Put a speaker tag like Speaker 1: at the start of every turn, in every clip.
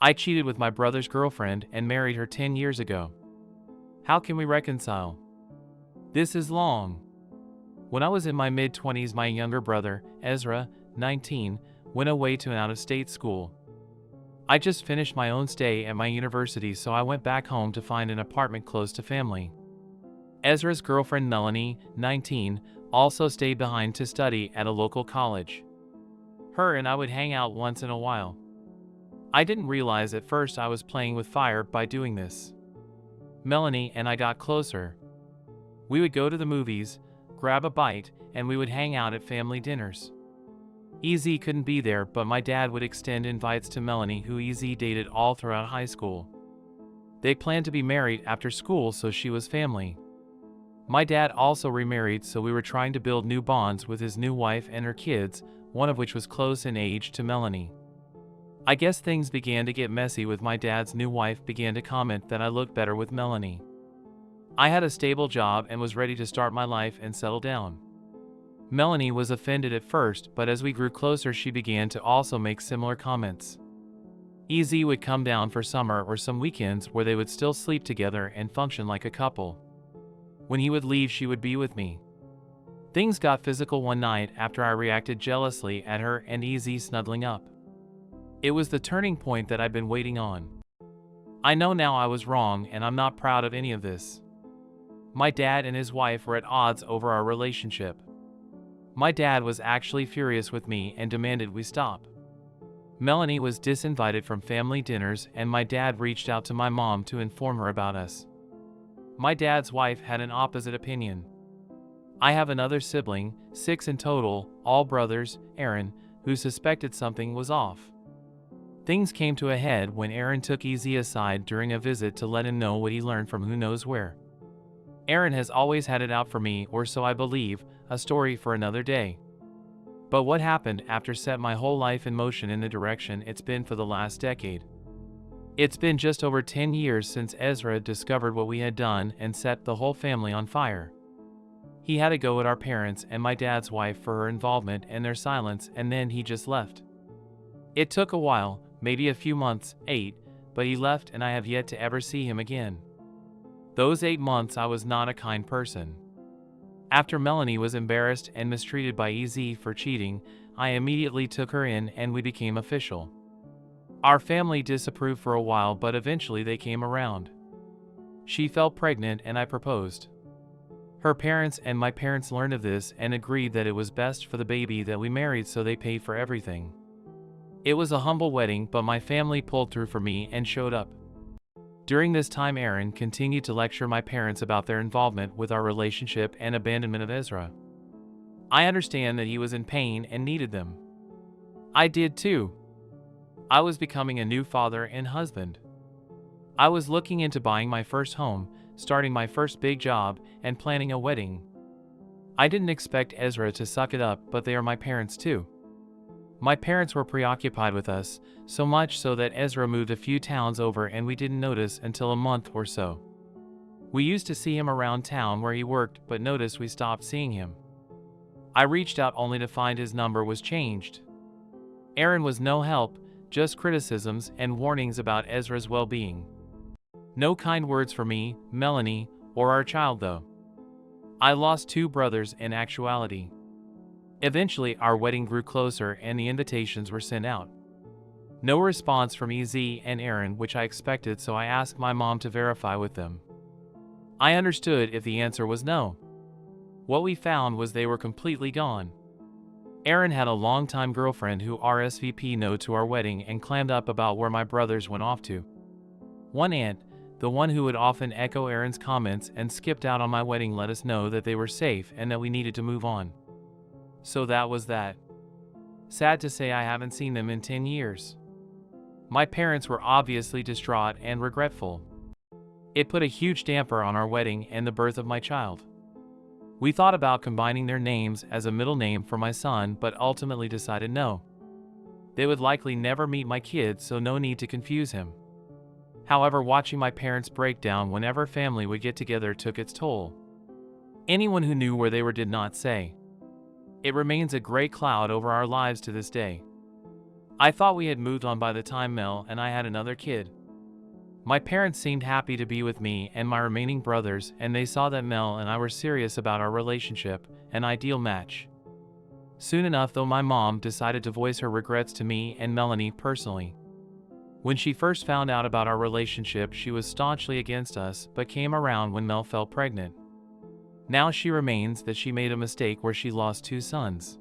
Speaker 1: I cheated with my brother's girlfriend and married her 10 years ago. How can we reconcile? This is long. When I was in my mid-20s, my younger brother, Ezra, 19, went away to an out-of-state school. I just finished my own stay at my university, so I went back home to find an apartment close to family. Ezra's girlfriend Melanie, 19, also stayed behind to study at a local college. Her and I would hang out once in a while. I didn't realize at first I was playing with fire by doing this. Melanie and I got closer. We would go to the movies, grab a bite, and we would hang out at family dinners. EZ couldn't be there, but my dad would extend invites to Melanie, who EZ dated all throughout high school. They planned to be married after school, so she was family. My dad also remarried, so we were trying to build new bonds with his new wife and her kids, one of which was close in age to Melanie. I guess things began to get messy with my dad's new wife began to comment that I looked better with Melanie. I had a stable job and was ready to start my life and settle down. Melanie was offended at first, but as we grew closer she began to also make similar comments. EZ would come down for summer or some weekends where they would still sleep together and function like a couple. When he would leave, she would be with me. Things got physical one night after I reacted jealously at her and EZ snuggling up. It was the turning point that I'd been waiting on. I know now I was wrong, and I'm not proud of any of this. My dad and his wife were at odds over our relationship. My dad was actually furious with me and demanded we stop. Melanie was disinvited from family dinners, and my dad reached out to my mom to inform her about us. My dad's wife had an opposite opinion. I have another sibling, 6 in total, all brothers, Aaron, who suspected something was off. Things came to a head when Aaron took EZ aside during a visit to let him know what he learned from who knows where. Aaron has always had it out for me, or so I believe, a story for another day. But what happened after set my whole life in motion in the direction it's been for the last decade. It's been just over 10 years since Ezra discovered what we had done and set the whole family on fire. He had a go at our parents and my dad's wife for her involvement and their silence, and then he just left. It took a while, maybe a few months, 8, but he left and I have yet to ever see him again. Those 8 months I was not a kind person. After Melanie was embarrassed and mistreated by EZ for cheating, I immediately took her in and we became official. Our family disapproved for a while, but eventually they came around. She fell pregnant and I proposed. Her parents and my parents learned of this and agreed that it was best for the baby that we married, so they paid for everything. It was a humble wedding, but my family pulled through for me and showed up. During this time, Aaron continued to lecture my parents about their involvement with our relationship and abandonment of Ezra. I understand that he was in pain and needed them. I did too. I was becoming a new father and husband. I was looking into buying my first home, starting my first big job, and planning a wedding. I didn't expect Ezra to suck it up, but they are my parents too. My parents were preoccupied with us, so much so that Ezra moved a few towns over and we didn't notice until a month or so. We used to see him around town where he worked, but noticed we stopped seeing him. I reached out only to find his number was changed. Aaron was no help, just criticisms and warnings about Ezra's well-being. No kind words for me, Melanie, or our child though. I lost 2 brothers in actuality. Eventually our wedding grew closer and the invitations were sent out. No response from EZ and Aaron, which I expected, so I asked my mom to verify with them. I understood if the answer was no. What we found was they were completely gone. Aaron had a longtime girlfriend who RSVP'd no to our wedding and clammed up about where my brothers went off to. One aunt, the one who would often echo Aaron's comments and skipped out on my wedding, let us know that they were safe and that we needed to move on. So that was that. Sad to say I haven't seen them in 10 years. My parents were obviously distraught and regretful. It put a huge damper on our wedding and the birth of my child. We thought about combining their names as a middle name for my son, but ultimately decided no. They would likely never meet my kids, so no need to confuse him. However, watching my parents break down whenever family would get together took its toll. Anyone who knew where they were did not say. It remains a gray cloud over our lives to this day. I thought we had moved on by the time Mel and I had another kid. My parents seemed happy to be with me and my remaining brothers, and they saw that Mel and I were serious about our relationship, an ideal match. Soon enough, though, my mom decided to voice her regrets to me and Melanie personally. When she first found out about our relationship, she was staunchly against us, but came around when Mel fell pregnant. Now she remains that she made a mistake where she lost 2 sons.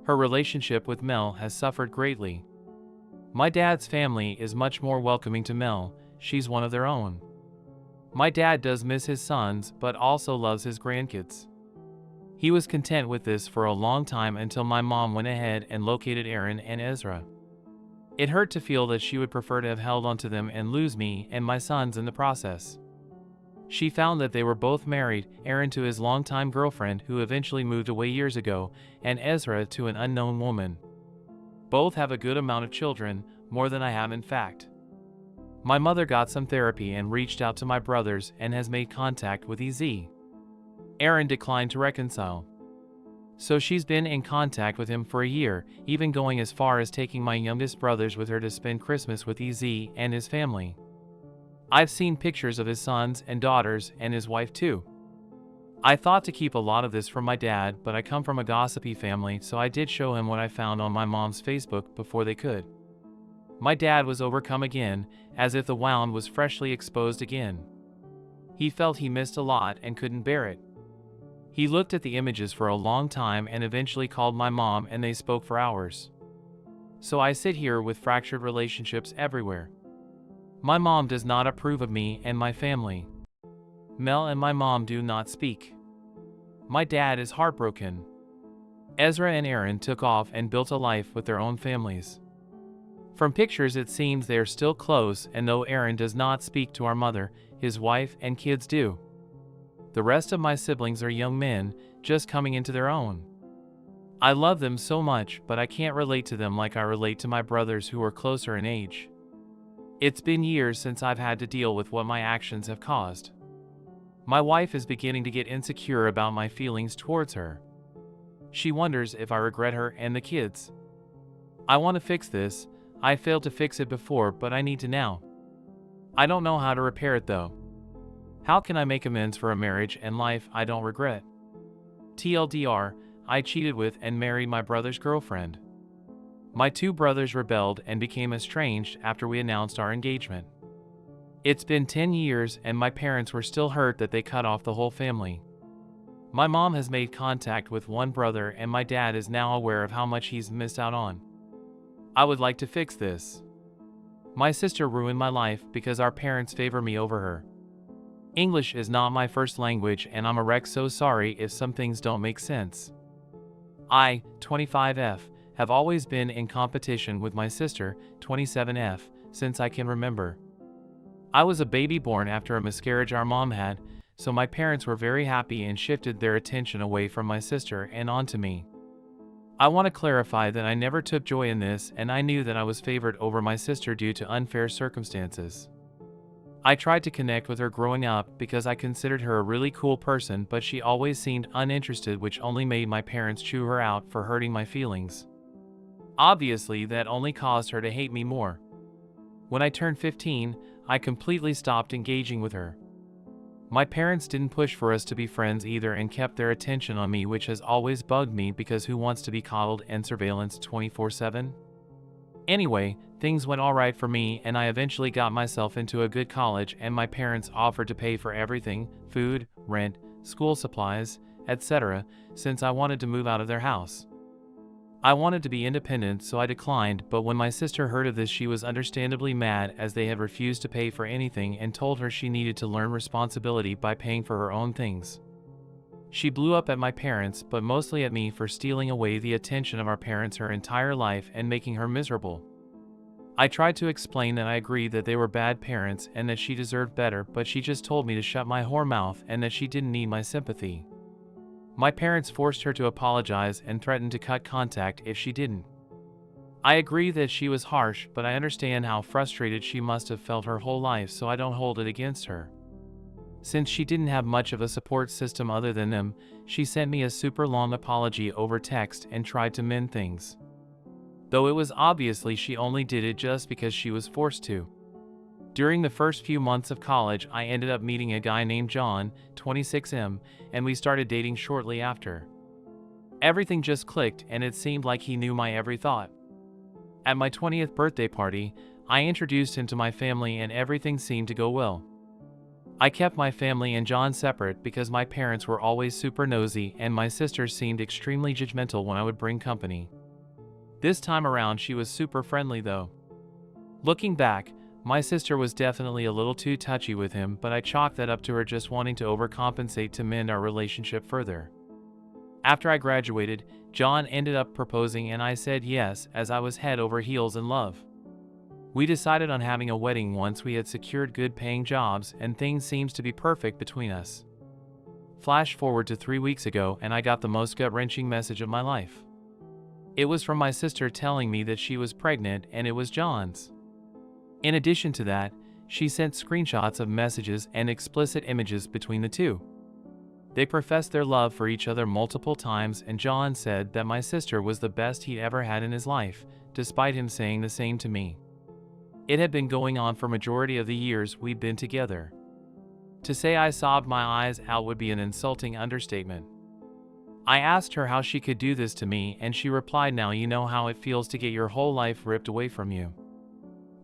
Speaker 1: Her relationship with Mel has suffered greatly. My dad's family is much more welcoming to Mel. She's one of their own. My dad does miss his sons, but also loves his grandkids. He was content with this for a long time until my mom went ahead and located Aaron and Ezra. It hurt to feel that she would prefer to have held onto them and lose me and my sons in the process. She found that they were both married, Aaron to his longtime girlfriend who eventually moved away years ago, and Ezra to an unknown woman. Both have a good amount of children, more than I have in fact. My mother got some therapy and reached out to my brothers and has made contact with EZ. Aaron declined to reconcile. So she's been in contact with him for a year, even going as far as taking my youngest brothers with her to spend Christmas with EZ and his family. I've seen pictures of his sons and daughters and his wife too. I thought to keep a lot of this from my dad, but I come from a gossipy family, so I did show him what I found on my mom's Facebook before they could. My dad was overcome again, as if the wound was freshly exposed again. He felt he missed a lot and couldn't bear it. He looked at the images for a long time and eventually called my mom, and they spoke for hours. So I sit here with fractured relationships everywhere. My mom does not approve of me and my family. Mel and my mom do not speak. My dad is heartbroken. Ezra and Aaron took off and built a life with their own families. From pictures it seems they are still close, and though Aaron does not speak to our mother, his wife and kids do. The rest of my siblings are young men, just coming into their own. I love them so much, but I can't relate to them like I relate to my brothers who are closer in age. It's been years since I've had to deal with what my actions have caused. My wife is beginning to get insecure about my feelings towards her. She wonders if I regret her and the kids. I want to fix this. I failed to fix it before, but I need to now. I don't know how to repair it though. How can I make amends for a marriage and life I don't regret? TLDR, I cheated with and married my brother's girlfriend. My 2 brothers rebelled and became estranged after we announced our engagement. It's been 10 years and my parents were still hurt that they cut off the whole family. My mom has made contact with one brother and my dad is now aware of how much he's missed out on. I would like to fix this. My sister ruined my life because our parents favor me over her. English is not my first language and I'm a wreck, so sorry if some things don't make sense. I, 25F, have always been in competition with my sister, 27F, since I can remember. I was a baby born after a miscarriage our mom had, so my parents were very happy and shifted their attention away from my sister and onto me. I want to clarify that I never took joy in this, and I knew that I was favored over my sister due to unfair circumstances. I tried to connect with her growing up because I considered her a really cool person, but she always seemed uninterested, which only made my parents chew her out for hurting my feelings. Obviously, that only caused her to hate me more. When I turned 15, I completely stopped engaging with her. My parents didn't push for us to be friends either and kept their attention on me, which has always bugged me because who wants to be coddled and surveillanced 24/7? Anyway, things went alright for me and I eventually got myself into a good college, and my parents offered to pay for everything, food, rent, school supplies, etc., since I wanted to move out of their house. I wanted to be independent, so I declined, but when my sister heard of this she was understandably mad, as they had refused to pay for anything and told her she needed to learn responsibility by paying for her own things. She blew up at my parents, but mostly at me for stealing away the attention of our parents her entire life and making her miserable. I tried to explain that I agreed that they were bad parents and that she deserved better, but she just told me to shut my whore mouth and that she didn't need my sympathy. My parents forced her to apologize and threatened to cut contact if she didn't. I agree that she was harsh, but I understand how frustrated she must have felt her whole life, so I don't hold it against her. Since she didn't have much of a support system other than them, she sent me a super long apology over text and tried to mend things. though it was obviously she only did it just because she was forced to. During the first few months of college, I ended up meeting a guy named John, 26M, and we started dating shortly after. Everything just clicked, and it seemed like he knew my every thought. At my 20th birthday party, I introduced him to my family and everything seemed to go well. I kept my family and John separate because my parents were always super nosy and my sister seemed extremely judgmental when I would bring company. This time around she was super friendly though. Looking back, my sister was definitely a little too touchy with him, but I chalked that up to her just wanting to overcompensate to mend our relationship further. After I graduated, John ended up proposing and I said yes, as I was head over heels in love. We decided on having a wedding once we had secured good paying jobs and things seems to be perfect between us. Flash forward to 3 weeks ago and I got the most gut-wrenching message of my life. It was from my sister telling me that she was pregnant and it was John's. In addition to that, she sent screenshots of messages and explicit images between the two. They professed their love for each other multiple times and John said that my sister was the best he'd ever had in his life, despite him saying the same to me. It had been going on for majority of the years we'd been together. To say I sobbed my eyes out would be an insulting understatement. I asked her how she could do this to me and she replied, "Now you know how it feels to get your whole life ripped away from you.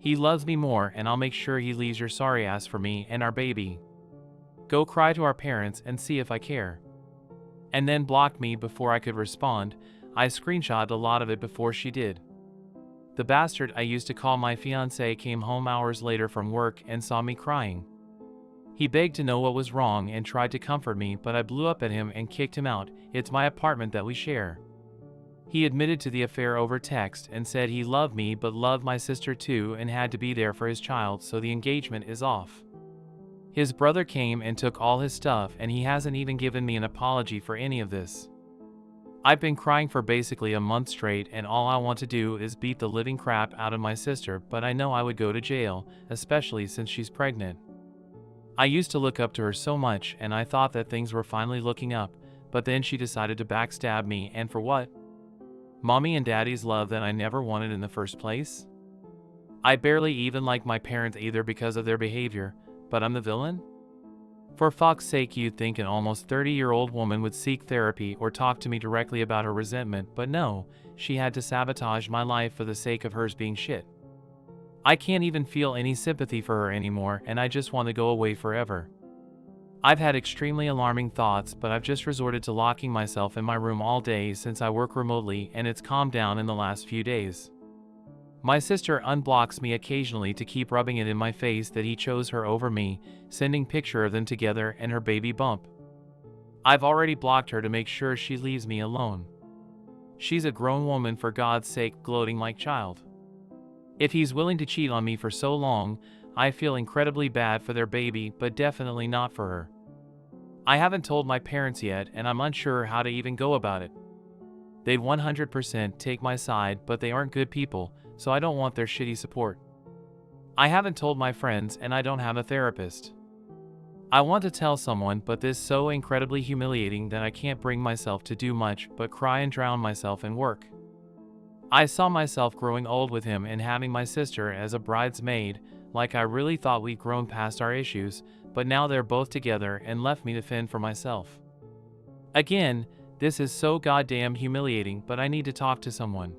Speaker 1: He loves me more and I'll make sure he leaves your sorry ass for me and our baby. Go cry to our parents and see if I care." And then blocked me before I could respond. I screenshotted a lot of it before she did. The bastard I used to call my fiancé came home hours later from work and saw me crying. He begged to know what was wrong and tried to comfort me, but I blew up at him and kicked him out. It's my apartment that we share. He admitted to the affair over text and said he loved me but loved my sister too and had to be there for his child, so the engagement is off. His brother came and took all his stuff and he hasn't even given me an apology for any of this. I've been crying for basically a month straight and all I want to do is beat the living crap out of my sister, but I know I would go to jail, especially since she's pregnant. I used to look up to her so much and I thought that things were finally looking up, but then she decided to backstab me, and for what? Mommy and daddy's love that I never wanted in the first place? I barely even like my parents either because of their behavior, but I'm the villain? For fuck's sake, you'd think an almost 30-year-old woman would seek therapy or talk to me directly about her resentment, but no, she had to sabotage my life for the sake of hers being shit. I can't even feel any sympathy for her anymore and I just want to go away forever. I've had extremely alarming thoughts, but I've just resorted to locking myself in my room all day since I work remotely and it's calmed down in the last few days. My sister unblocks me occasionally to keep rubbing it in my face that he chose her over me, sending picture of them together and her baby bump. I've already blocked her to make sure she leaves me alone. She's a grown woman, for God's sake, gloating like child. If he's willing to cheat on me for so long, I feel incredibly bad for their baby, but definitely not for her. I haven't told my parents yet and I'm unsure how to even go about it. They'd 100% take my side, but they aren't good people, so I don't want their shitty support. I haven't told my friends and I don't have a therapist. I want to tell someone, but this is so incredibly humiliating that I can't bring myself to do much but cry and drown myself in work. I saw myself growing old with him and having my sister as a bridesmaid, like I really thought we'd grown past our issues, but now they're both together and left me to fend for myself. Again, this is so goddamn humiliating, but I need to talk to someone.